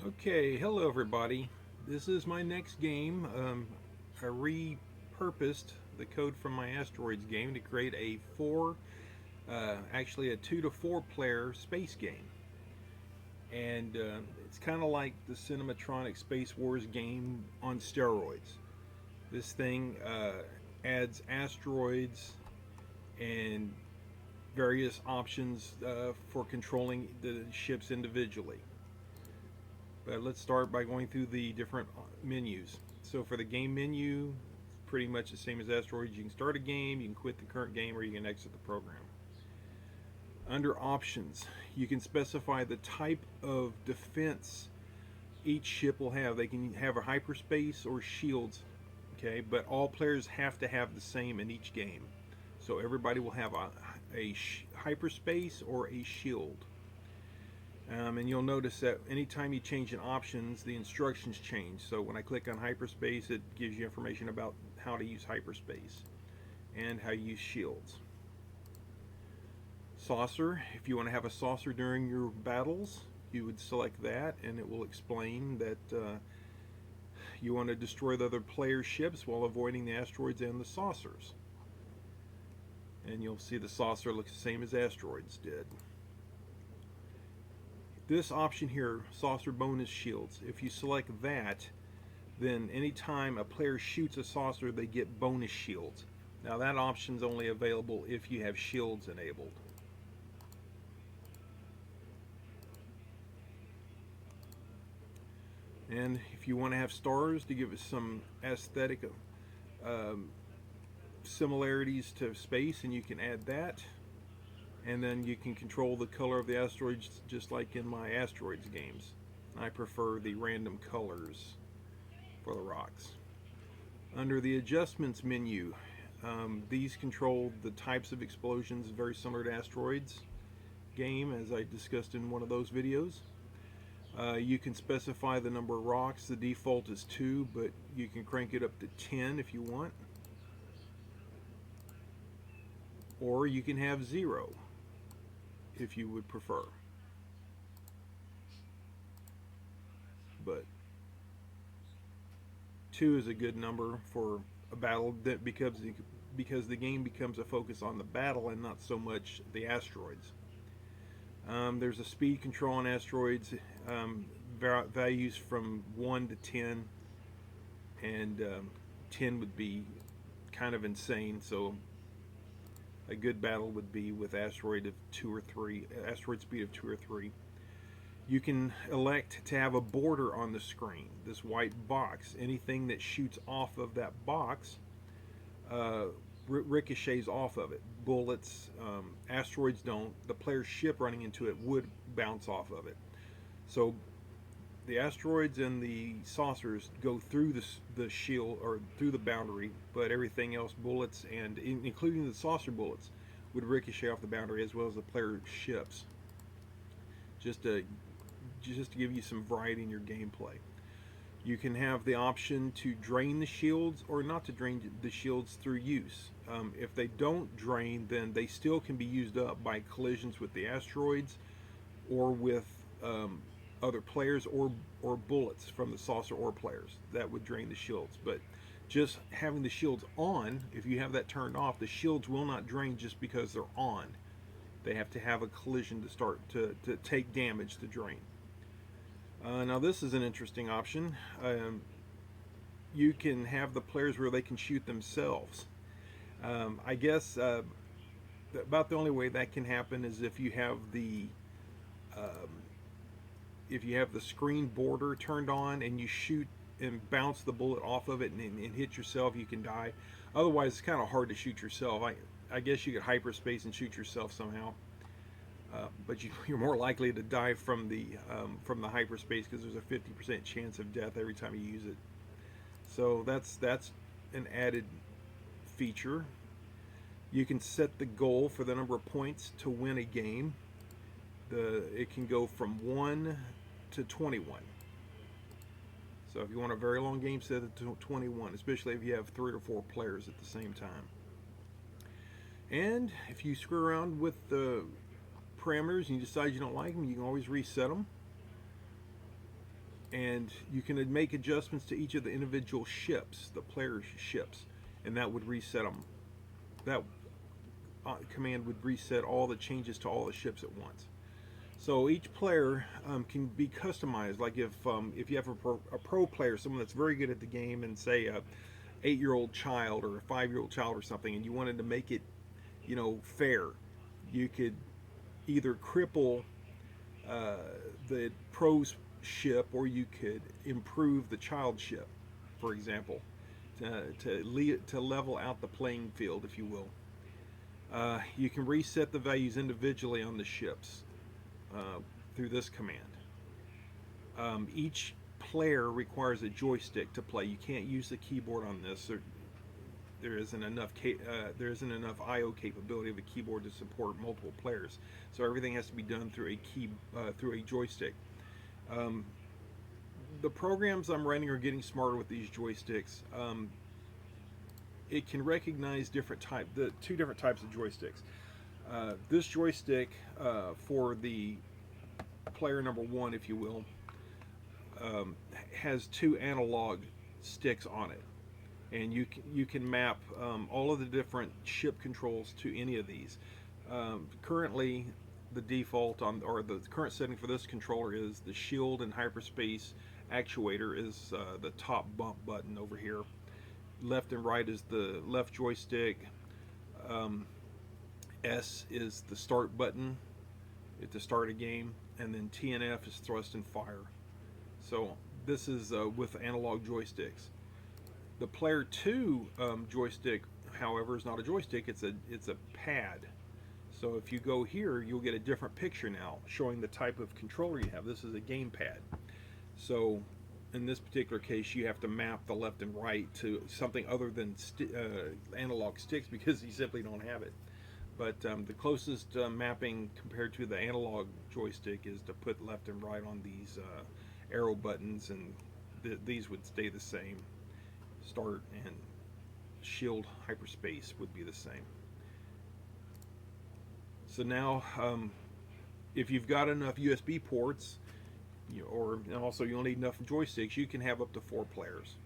Okay, hello everybody. This is my next game. I repurposed the code from my Asteroids game to create a actually a 2 to 4 player space game. And it's kind of like the Cinematronics-Space Wars game on steroids. This thing adds asteroids and various options for controlling the ships individually. But let's start by going through the different menus. So for the game menu, pretty much the same as Asteroids. You can start a game, you can quit the current game, or you can exit the program. Under options, you can specify the type of defense each ship will have. They can have a hyperspace or shields, okay? But all players have to have the same in each game. So everybody will have a hyperspace or a shield. And you'll notice that anytime you change in options, the instructions change. So when I click on hyperspace, it gives you information about how to use hyperspace and how you use shields. Saucer, if you want to have a saucer during your battles, you would select that, and it will explain that you want to destroy the other players' ships while avoiding the asteroids and the saucers. And you'll see the saucer looks the same as asteroids did. This option here, saucer bonus shields, if you select that, then anytime a player shoots a saucer, they get bonus shields. Now that option is only available if you have shields enabled. And if you want to have stars to give it some aesthetic similarities to space, and you can add that. And then you can control the color of the asteroids just like in my Asteroids games. I prefer the random colors for the rocks. Under the adjustments menu, these control the types of explosions very similar to Asteroids game, as I discussed in one of those videos. You can specify the number of rocks. The default is 2, but you can crank it up to 10 if you want. Or you can have 0 if you would prefer. But 2 is a good number for a battle that because the game becomes a focus on the battle and not so much the asteroids. There's a speed control on asteroids, values from 1 to 10, and 10 would be kind of insane. So a good battle would be with asteroid of 2 or 3, asteroid speed of 2 or 3. You can elect to have a border on the screen, this white box. Anything that shoots off of that box ricochets off of it. Bullets, asteroids don't. The player's ship running into it would bounce off of it. So the asteroids and the saucers go through the shield or through the boundary, but everything else, bullets and including the saucer bullets, would ricochet off the boundary as well as the player's ships. Just to give you some variety in your gameplay. You can have the option to drain the shields or not to drain the shields through use. If they don't drain, then they still can be used up by collisions with the asteroids or with other players or bullets from the saucer or players. That would drain the shields. But just having the shields on, if you have that turned off, the shields will not drain just because they're on. They have to have a collision to start to take damage to drain. Now this is an interesting option. You can have the players where they can shoot themselves. I guess about the only way that can happen is if you have the screen border turned on and you shoot and bounce the bullet off of it and hit yourself, you can die. Otherwise, it's kind of hard to shoot yourself. I guess you could hyperspace and shoot yourself somehow. But you're more likely to die from the hyperspace because there's a 50% chance of death every time you use it. So that's an added feature. You can set the goal for the number of points to win a game. It can go from 1 to 21. So if you want a very long game, set it to 21, especially if you have 3 or 4 players at the same time. And if you screw around with the parameters and you decide you don't like them, you can always reset them. and you can make adjustments to each of the individual ships, the player's ships, and that would reset them. That command would reset all the changes to all the ships at once. So each player can be customized. Like if you have a pro player, someone that's very good at the game, and say a 8-year-old child or a 5-year-old child or something, and you wanted to make it, fair, you could either cripple the pro's ship, or you could improve the child ship, for example, to level out the playing field, if you will. You can reset the values individually on the ships through this command. Each player requires a joystick to play. You can't use the keyboard on this. There isn't enough I/O capability of a keyboard to support multiple players. So everything has to be done through a joystick. The programs I'm running are getting smarter with these joysticks. It can recognize the two different types of joysticks. This joystick for the player number 1, if you will, has 2 analog sticks on it, and you can map all of the different ship controls to any of these. Currently, the default or the current setting for this controller is the shield and hyperspace actuator is the top bump button over here. Left and right is the left joystick. S is the start button to start a game, and then T and F is thrust and fire. So this is with analog joysticks. The player 2 joystick, however, is not a joystick. It's a pad. So if you go here, you'll get a different picture now, showing the type of controller you have. This is a gamepad. So in this particular case, you have to map the left and right to something other than analog sticks, because you simply don't have it. But the closest mapping compared to the analog joystick is to put left and right on these arrow buttons, and these would stay the same. Start and shield hyperspace would be the same. So now, if you've got enough USB ports, or also you'll need enough joysticks, you can have up to 4 players.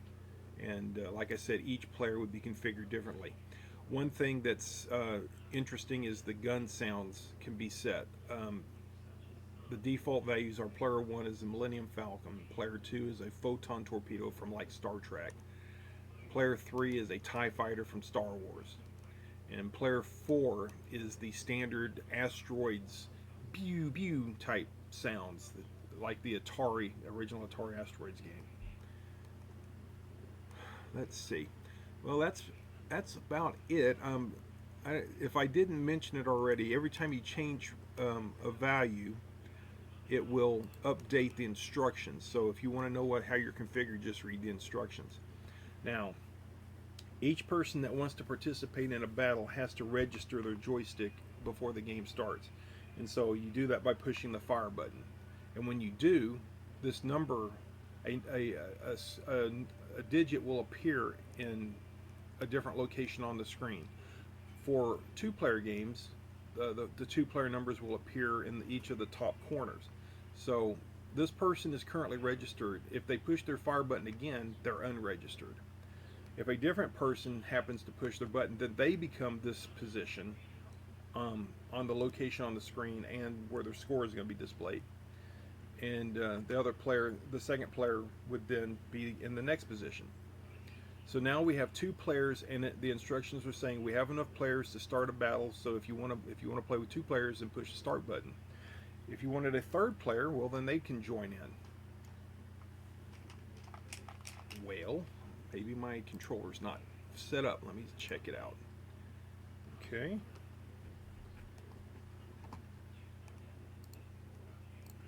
And like I said, each player would be configured differently. One thing that's interesting is the gun sounds can be set. The default values are player 1 is a Millennium Falcon, player 2 is a photon torpedo from like Star Trek, player 3 is a TIE fighter from Star Wars, and player 4 is the standard Asteroids pew pew type sounds, like the original Atari Asteroids game. Let's see. Well, that's about it. If I didn't mention it already, every time you change a value, it will update the instructions. So if you want to know how you're configured, just read the instructions. Now, each person that wants to participate in a battle has to register their joystick before the game starts. And so you do that by pushing the fire button. And when you do, this number, a digit will appear in a different location on the screen. For 2-player games, the 2-player numbers will appear in each of the top corners. So this person is currently registered. If they push their fire button again, they're unregistered. If a different person happens to push their button, then they become this position on the location on the screen and where their score is going to be displayed. And the second player would then be in the next position. So now we have 2 players, and the instructions are saying we have enough players to start a battle. So if you want to play with 2 players, then push the start button. If you wanted a 3rd player, well, then they can join in. Well, maybe my controller's not set up. Let me check it out. Okay.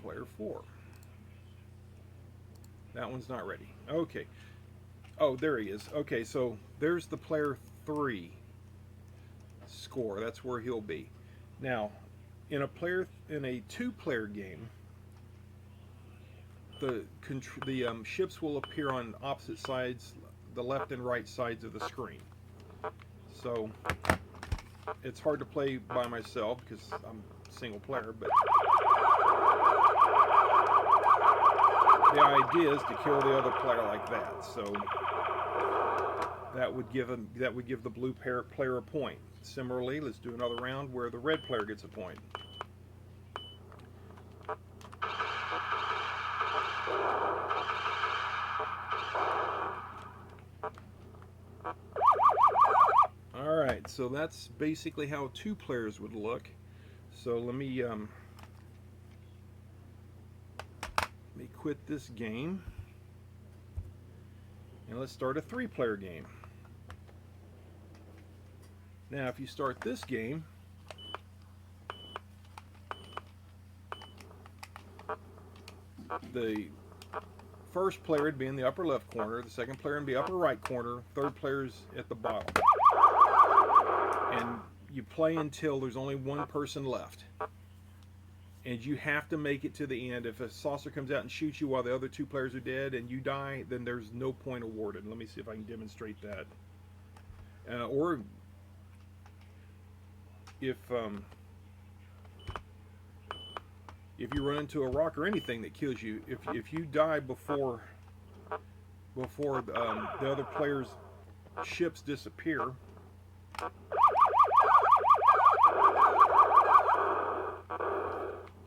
Player 4. That one's not ready. Okay. Oh, there he is. Okay, so there's the player 3 score. That's where he'll be. Now, in a 2-player game, the ships will appear on opposite sides, the left and right sides of the screen. So it's hard to play by myself because I'm a single player, but the idea is to kill the other player like that. So that would give the blue player a point. Similarly, let's do another round where the red player gets a point. Alright, so that's basically how 2 players would look. So let me quit this game, and let's start a 3-player game. Now if you start this game, the first player would be in the upper left corner, the second player would be upper right corner, third player's at the bottom. And you play until there's only one person left. And you have to make it to the end. If a saucer comes out and shoots you while the other 2 players are dead and you die, then there's no point awarded. Let me see if I can demonstrate that. Or if you run into a rock or anything that kills you, if you die before the other player's ships disappear,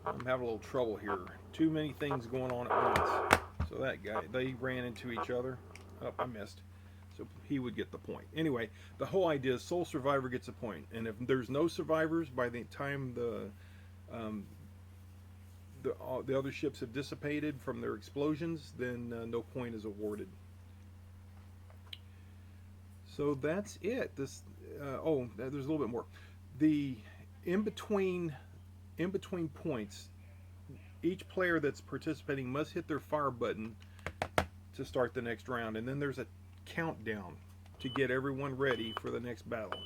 I'm having a little trouble here. Too many things going on at once. So that guy, they ran into each other. Oh, I missed. So he would get the point. Anyway, the whole idea is sole survivor gets a point. And if there's no survivors by the time the other ships have dissipated from their explosions, then no point is awarded. So that's it. This oh, there's a little bit more. The in between points, each player that's participating must hit their fire button to start the next round, and then there's a countdown to get everyone ready for the next battle.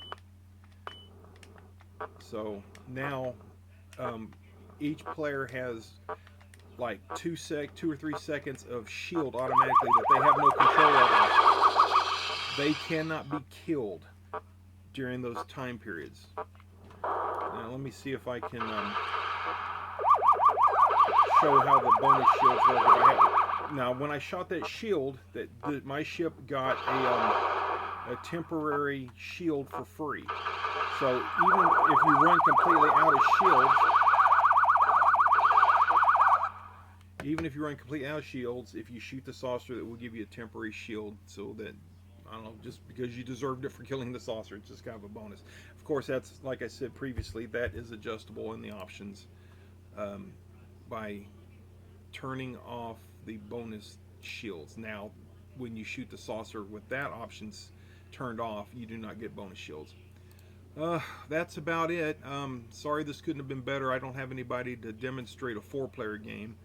So now each player has like 2 or 3 seconds of shield automatically that they have no control over. They cannot be killed during those time periods. Now let me see if I can show how the bonus shields work. Now when I shot that shield, my ship got a temporary shield for free. So even if you run completely out of shields, if you shoot the saucer, that will give you a temporary shield, so that, I don't know, just because you deserved it for killing the saucer, it's just kind of a bonus. Of course, that's, like I said previously, that is adjustable in the options by turning off the bonus shields. Now, when you shoot the saucer with that options turned off, you do not get bonus shields. That's about it. Sorry this couldn't have been better. I don't have anybody to demonstrate a 4-player game,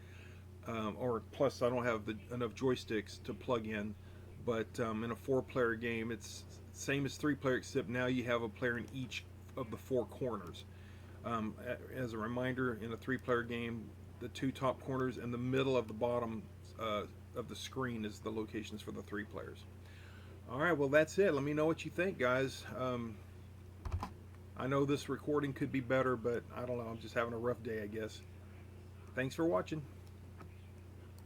or plus I don't have enough joysticks to plug in. But in a 4-player game, it's same as 3-player, except now you have a player in each of the 4 corners. As a reminder, in a 3-player game, the 2 top corners and the middle of the bottom of the screen is the locations for the 3 players. Alright, well that's it. Let me know what you think, guys. I know this recording could be better, but I don't know. I'm just having a rough day, I guess. Thanks for watching.